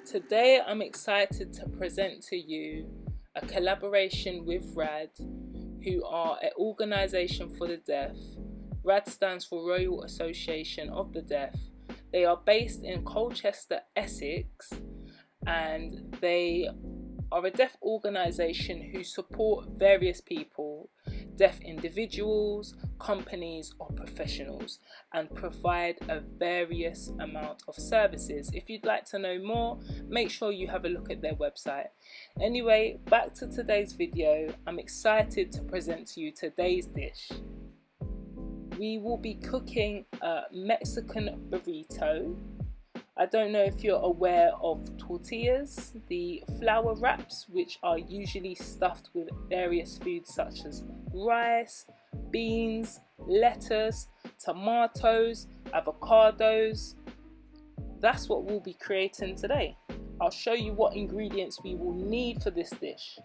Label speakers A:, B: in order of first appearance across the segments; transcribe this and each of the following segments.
A: Today I'm excited to present to you a collaboration with RAD, who are an organisation for the deaf. RAD stands for Royal Association of the Deaf. They are based in Colchester, Essex, and they are a deaf organisation who support various people, deaf individuals, companies or professionals, and provide a various amount of services. If you'd like to know more, make sure you have a look at their website. Anyway, back to today's video. I'm excited to present to you today's dish. We will be cooking a Mexican burrito. I don't know if you're aware of tortillas, the flour wraps, which are usually stuffed with various foods such as rice, beans, lettuce, tomatoes, avocados. That's what we'll be creating today. I'll show you what ingredients we will need for this dish.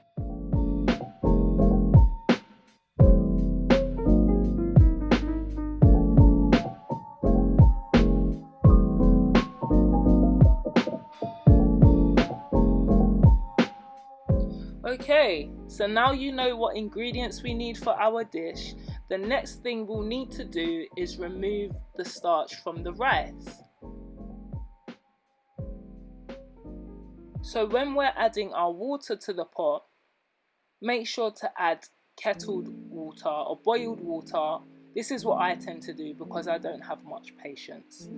A: Okay, so now you know what ingredients we need for our dish. The next thing we'll need to do is remove the starch from the rice. So when we're adding our water to the pot, make sure to add kettled water or boiled water. This is what I tend to do because I don't have much patience.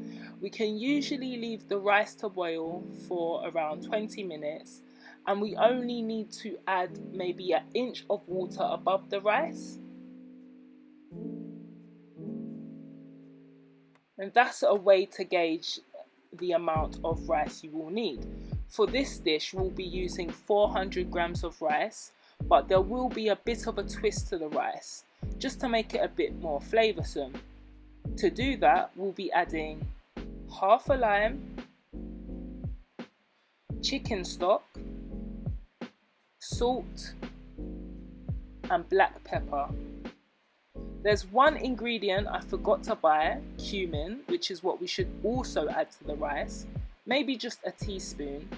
A: We can usually leave the rice to boil for around 20 minutes. And we only need to add maybe an inch of water above the rice. And that's a way to gauge the amount of rice you will need. For this dish, we'll be using 400 grams of rice, but there will be a bit of a twist to the rice, just to make it a bit more flavoursome. To do that, we'll be adding half a lime, chicken stock, salt and black pepper. There's one ingredient I forgot to buy, cumin, which is what we should also add to the rice, maybe just a teaspoon.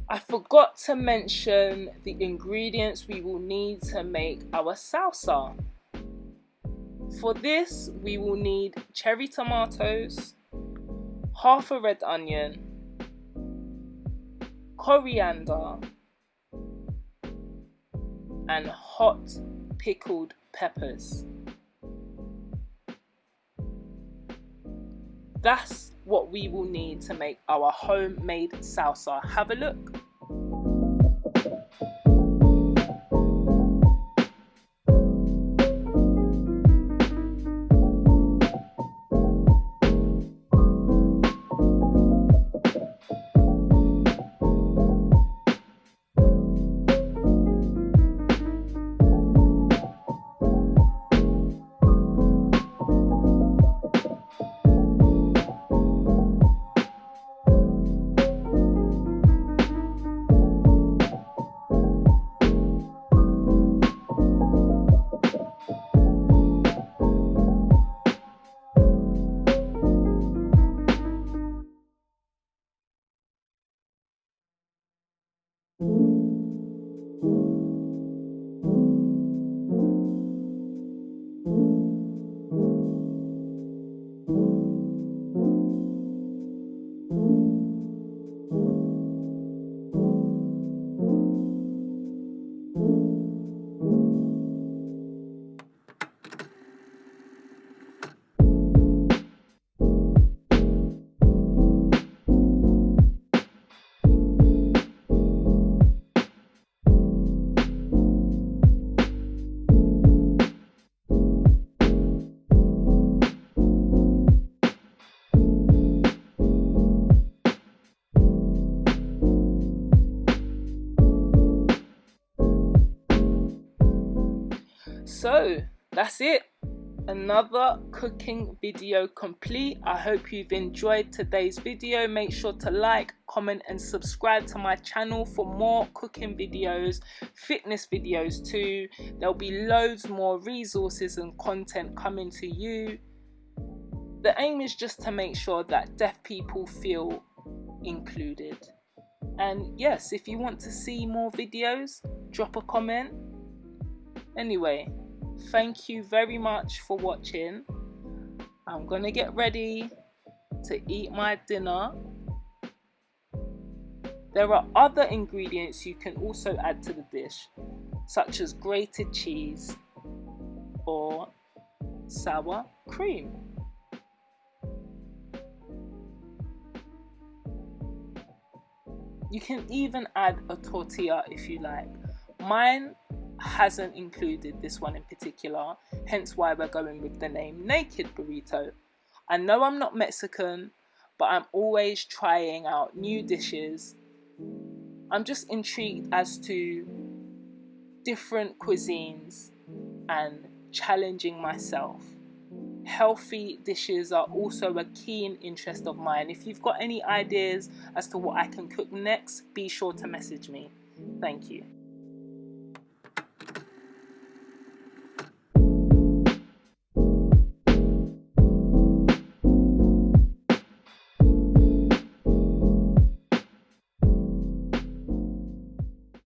A: I forgot to mention the ingredients we will need to make our salsa. For this, we will need cherry tomatoes, half a red onion, coriander, and hot pickled peppers. That's what we will need to make our homemade salsa. Have a look. So that's it, another cooking video complete. I hope you've enjoyed today's video. Make sure to like, comment and subscribe to my channel for more cooking videos, fitness videos too. There'll be loads more resources and content coming to you. The aim is just to make sure that deaf people feel included. And yes, if you want to see more videos, drop a comment. Anyway, thank you very much for watching. I'm gonna get ready to eat my dinner. There are other ingredients you can also add to the dish, such as grated cheese or sour cream. You can even add a tortilla if you like. Mine hasn't included this one in particular, hence why we're going with the name Naked Burrito. I know I'm not Mexican, but I'm always trying out new dishes. I'm just intrigued as to different cuisines and challenging myself. Healthy dishes are also a keen interest of mine. If you've got any ideas as to what I can cook next, be sure to message me. Thank you.